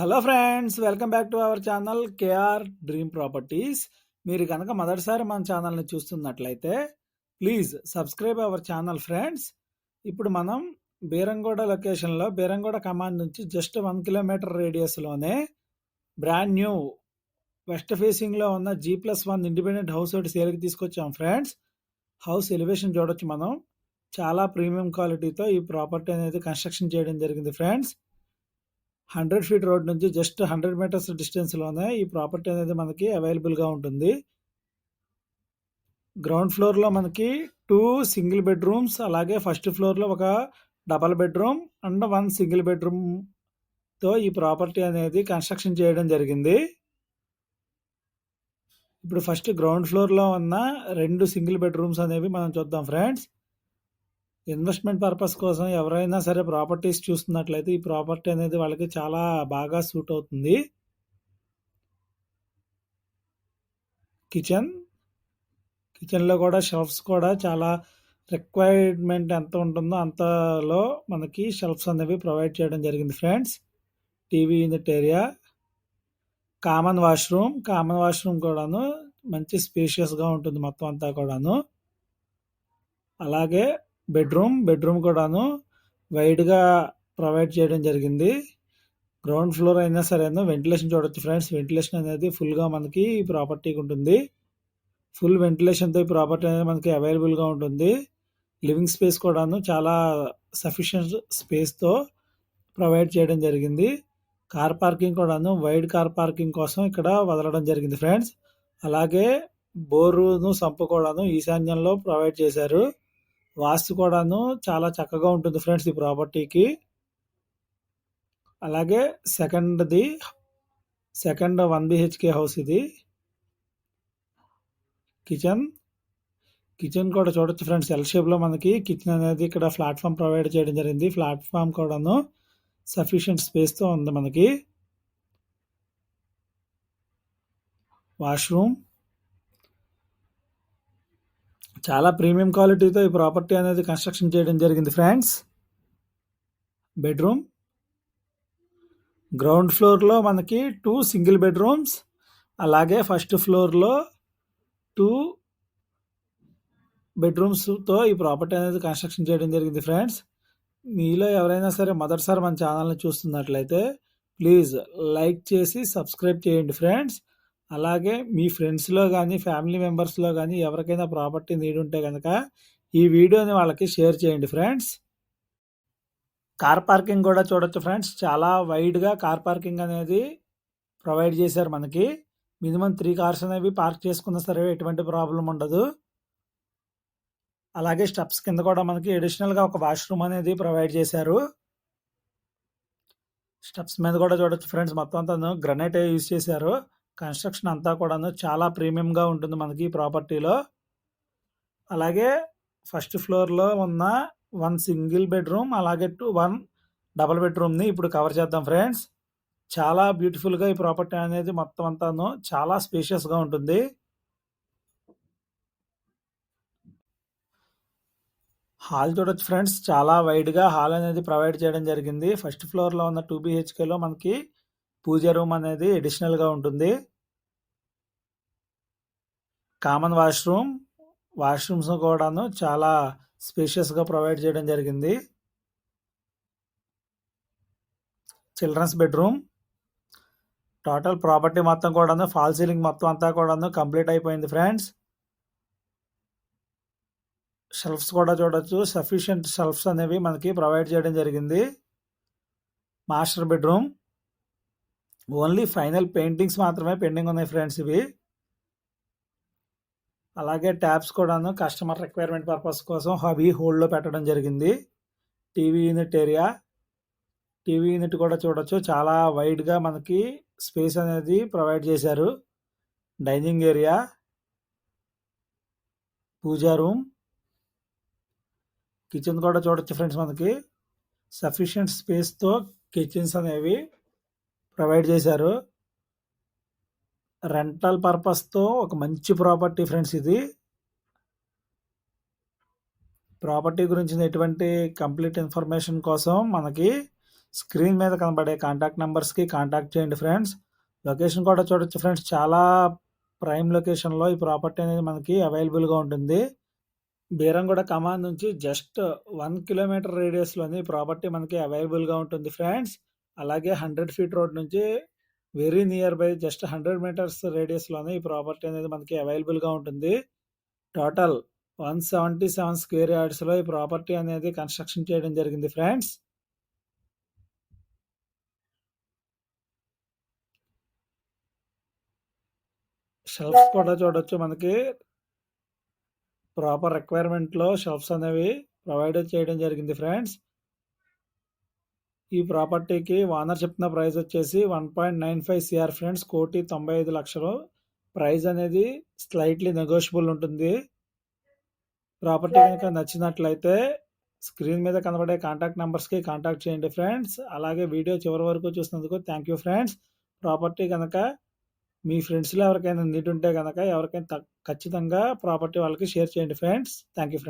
Hello friends, welcome back to our channel KR Dream Properties. మీరు కనుక మొదటిసారి మన ఛానల్ని చూస్తున్నట్లయితే please subscribe our channel friends. ఇప్పుడు మనం బీరంగూడ లొకేషన్లో బీరంగూడ కమాండ్ నుంచి జస్ట్ 1 కిలోమీటర్ రేడియస్లోనే బ్రాండ్ న్యూ వెస్ట్ ఫేసింగ్లో ఉన్న G+1 ఇండిపెండెంట్ హౌస్ ఒకటి సేల్కి తీసుకొచ్చాం ఫ్రెండ్స్. హౌస్ ఎలివేషన్ చూడొచ్చు మనం. చాలా ప్రీమియం క్వాలిటీతో ఈ ప్రాపర్టీ అనేది కన్స్ట్రక్షన్ చేయడం జరిగింది ఫ్రెండ్స్. 100 ఫీట్ రోడ్ నుంచి జస్ట్ 100 మీటర్స్ డిస్టెన్స్లోనే ఈ ప్రాపర్టీ అనేది మనకి అవైలబుల్గా ఉంటుంది. గ్రౌండ్ ఫ్లోర్లో మనకి 2 సింగిల్ బెడ్రూమ్స్, అలాగే ఫస్ట్ ఫ్లోర్లో ఒక డబల్ బెడ్రూమ్ అండ్ 1 సింగిల్ బెడ్రూమ్తో ఈ ప్రాపర్టీ అనేది కన్స్ట్రక్షన్ చేయడం జరిగింది. ఇప్పుడు ఫస్ట్ గ్రౌండ్ ఫ్లోర్లో ఉన్న 2 సింగిల్ బెడ్రూమ్స్ అనేవి మనం చూద్దాం ఫ్రెండ్స్. ఇన్వెస్ట్మెంట్ పర్పస్ కోసం ఎవరైనా సరే ప్రాపర్టీస్ చూస్తున్నట్లయితే ఈ ప్రాపర్టీ అనేది వాళ్ళకి చాలా బాగా సూట్ అవుతుంది. కిచెన్లో కూడా షెల్ఫ్స్ కూడా చాలా రిక్వైర్మెంట్ ఎంత ఉంటుందో అంతలో మనకి షెల్ఫ్స్ అనేవి ప్రొవైడ్ చేయడం జరిగింది friends. TV unit area, common washroom కూడాను మంచి స్పేషియస్గా ఉంటుంది మొత్తం అంతా కూడాను. అలాగే బెడ్రూమ్ కూడాను వైడ్గా ప్రొవైడ్ చేయడం జరిగింది. గ్రౌండ్ ఫ్లోర్ అయినా సరే వెంటిలేషన్ చూడొచ్చు ఫ్రెండ్స్. వెంటిలేషన్ అనేది ఫుల్గా మనకి ఈ ప్రాపర్టీకి ఉంటుంది. ఫుల్ వెంటిలేషన్తో ఈ ప్రాపర్టీ అనేది మనకి అవైలబుల్గా ఉంటుంది. లివింగ్ స్పేస్ కూడాను చాలా సఫిషియెంట్ స్పేస్తో ప్రొవైడ్ చేయడం జరిగింది. కార్ పార్కింగ్ కూడాను వైడ్ కార్ పార్కింగ్ కోసం ఇక్కడ వదలడం జరిగింది ఫ్రెండ్స్. అలాగే బోరును సంపు కూడాను ఈశాన్యంలో ప్రొవైడ్ చేశారు. వాస్తు కూడాను చాలా చక్కగా ఉంటుంది ఫ్రెండ్స్ ఈ ప్రాపర్టీకి. అలాగే సెకండ్ 1 BHK హౌస్ ఇది. కిచెన్ కూడా చూడొచ్చు ఫ్రెండ్స్. ఎల్ షేప్లో మనకి కిచెన్ అనేది ఇక్కడ ప్లాట్ఫామ్ ప్రొవైడ్ చేయడం జరిగింది. ప్లాట్ఫామ్ కూడాను సఫిషియెంట్ స్పేస్తో ఉంది మనకి. వాష్రూమ్ చాలా ప్రీమియం క్వాలిటీతో ఈ ప్రాపర్టీ అనేది కన్స్ట్రక్షన్ చేయడం జరిగింది ఫ్రెండ్స్. బెడ్రూమ్ గ్రౌండ్ ఫ్లోర్లో మనకి 2 సింగిల్ బెడ్రూమ్స్, అలాగే ఫస్ట్ ఫ్లోర్లో 2 బెడ్రూమ్స్తో ఈ ప్రాపర్టీ అనేది కన్స్ట్రక్షన్ చేయడం జరిగింది ఫ్రెండ్స్. మీలో ఎవరైనా సరే మొదటిసారి మన ఛానల్ని చూస్తున్నట్లయితే ప్లీజ్ లైక్ చేసి సబ్స్క్రైబ్ చేయండి ఫ్రెండ్స్. అలాగే మీ ఫ్రెండ్స్లో కానీ ఫ్యామిలీ మెంబర్స్లో కానీ ఎవరికైనా ప్రాపర్టీ నీడ్ ఉంటే కనుక ఈ వీడియోని వాళ్ళకి షేర్ చేయండి ఫ్రెండ్స్. కార్ పార్కింగ్ కూడా చూడొచ్చు ఫ్రెండ్స్. చాలా వైడ్గా కార్ పార్కింగ్ అనేది ప్రొవైడ్ చేశారు మనకి. మినిమం 3 కార్స్ అనేవి పార్క్ చేసుకున్నా సరే ఎటువంటి ప్రాబ్లం ఉండదు. అలాగే స్టెప్స్ కింద కూడా మనకి అడిషనల్గా ఒక వాష్రూమ్ అనేది ప్రొవైడ్ చేశారు. స్టెప్స్ మీద కూడా చూడొచ్చు ఫ్రెండ్స్. మొత్తం అంతా గ్రనైట్ యూజ్ చేశారు. కన్స్ట్రక్షన్ అంతా కూడాను చాలా ప్రీమియంగా ఉంటుంది మనకి ఈ ప్రాపర్టీలో. అలాగే ఫస్ట్ ఫ్లోర్లో ఉన్న 1 సింగిల్ బెడ్రూమ్, అలాగే 1 డబల్ బెడ్రూమ్ని ఇప్పుడు కవర్ చేద్దాం ఫ్రెండ్స్. చాలా బ్యూటిఫుల్గా ఈ ప్రాపర్టీ అనేది మొత్తం అంతాను చాలా స్పేషియస్గా ఉంటుంది. హాల్ చూడొచ్చు ఫ్రెండ్స్. చాలా వైడ్గా హాల్ అనేది ప్రొవైడ్ చేయడం జరిగింది. ఫస్ట్ ఫ్లోర్లో ఉన్న 2 BHKలో మనకి పూజ రూమ్ అనేది అడిషనల్గా ఉంటుంది. కామన్ వాష్రూమ్స్ కూడాను చాలా స్పేషియస్గా ప్రొవైడ్ చేయడం జరిగింది. Children's bedroom. టోటల్ ప్రాపర్టీ మొత్తం కూడాను ఫాల్ సీలింగ్ మొత్తం అంతా కూడాను కంప్లీట్ అయిపోయింది ఫ్రెండ్స్. షెల్ఫ్స్ కూడా చూడొచ్చు. సఫిషియెంట్ షెల్ఫ్స్ అనేవి మనకి ప్రొవైడ్ చేయడం జరిగింది. Master bedroom. Only final paintings మాత్రమే పెండింగ్ ఉన్నాయి ఫ్రెండ్స్ ఇవి. అలాగే ట్యాబ్స్ కూడాను కస్టమర్ రిక్వైర్మెంట్ పర్పస్ కోసం హబీ హోల్డ్లో పెట్టడం జరిగింది. TV unit area. TV unit కూడా చూడొచ్చు. చాలా వైడ్గా మనకి స్పేస్ అనేది ప్రొవైడ్ చేశారు. డైనింగ్ ఏరియా, పూజా రూమ్, కిచెన్ కూడా చూడొచ్చు ఫ్రెండ్స్. మనకి సఫిషియెంట్ స్పేస్తో కిచెన్స్ అనేవి ప్రొవైడ్ చేశారు. రెంటల్ పర్పస్తో ఒక మంచి ప్రాపర్టీ ఫ్రెండ్స్ ఇది. ప్రాపర్టీ గురించిన ఎటువంటి కంప్లీట్ ఇన్ఫర్మేషన్ కోసం మనకి స్క్రీన్ మీద కనబడే కాంటాక్ట్ నెంబర్స్కి కాంటాక్ట్ చేయండి ఫ్రెండ్స్. లొకేషన్ కూడా చూడొచ్చు ఫ్రెండ్స్, చాలా ప్రైమ్ లొకేషన్లో ఈ ప్రాపర్టీ అనేది మనకి అవైలబుల్గా ఉంటుంది. బీరంగూడ కమాన్ నుంచి జస్ట్ 1 కిలోమీటర్ రేడియస్లోని ప్రాపర్టీ మనకి అవైలబుల్గా ఉంటుంది ఫ్రెండ్స్. అలాగే 100 ఫీట్ రోడ్ నుంచి very near by just 100 metres రేడియస్లోనే ఈ ప్రాపర్టీ అనేది మనకి అవైలబుల్గా ఉంటుంది. టోటల్ 177 స్క్వేర్ యార్డ్స్లో ఈ ప్రాపర్టీ అనేది కన్స్ట్రక్షన్ చేయడం జరిగింది ఫ్రెండ్స్. షెల్ఫ్స్ కూడా చూడొచ్చు, మనకి ప్రాపర్ రిక్వైర్మెంట్లో షెల్ఫ్స్ అనేవి ప్రొవైడ్ చేయడం జరిగింది ఫ్రెండ్స్. ఈ ప్రాపర్టీకి ఓనర్ చెప్తున్న ప్రైస్ వచ్చేసి 1.95 CR ఫ్రెండ్స్, 1,95,00,000. ప్రైస్ అనేది స్లైట్లీ నెగోషియబుల్ ఉంటుంది. ప్రాపర్టీ కనుక నచ్చినట్లయితే స్క్రీన్ మీద కనబడే కాంటాక్ట్ నెంబర్స్కి కాంటాక్ట్ చేయండి ఫ్రెండ్స్. అలాగే వీడియో చివరి వరకు చూసినందుకు థ్యాంక్ యూ ఫ్రెండ్స్. ప్రాపర్టీ కనుక మీ ఫ్రెండ్స్లో ఎవరికైనా నీడ్ ఉంటే కనుక ఎవరికైనా ఖచ్చితంగా ప్రాపర్టీ వాళ్ళకి షేర్ చేయండి ఫ్రెండ్స్. Thank you friends.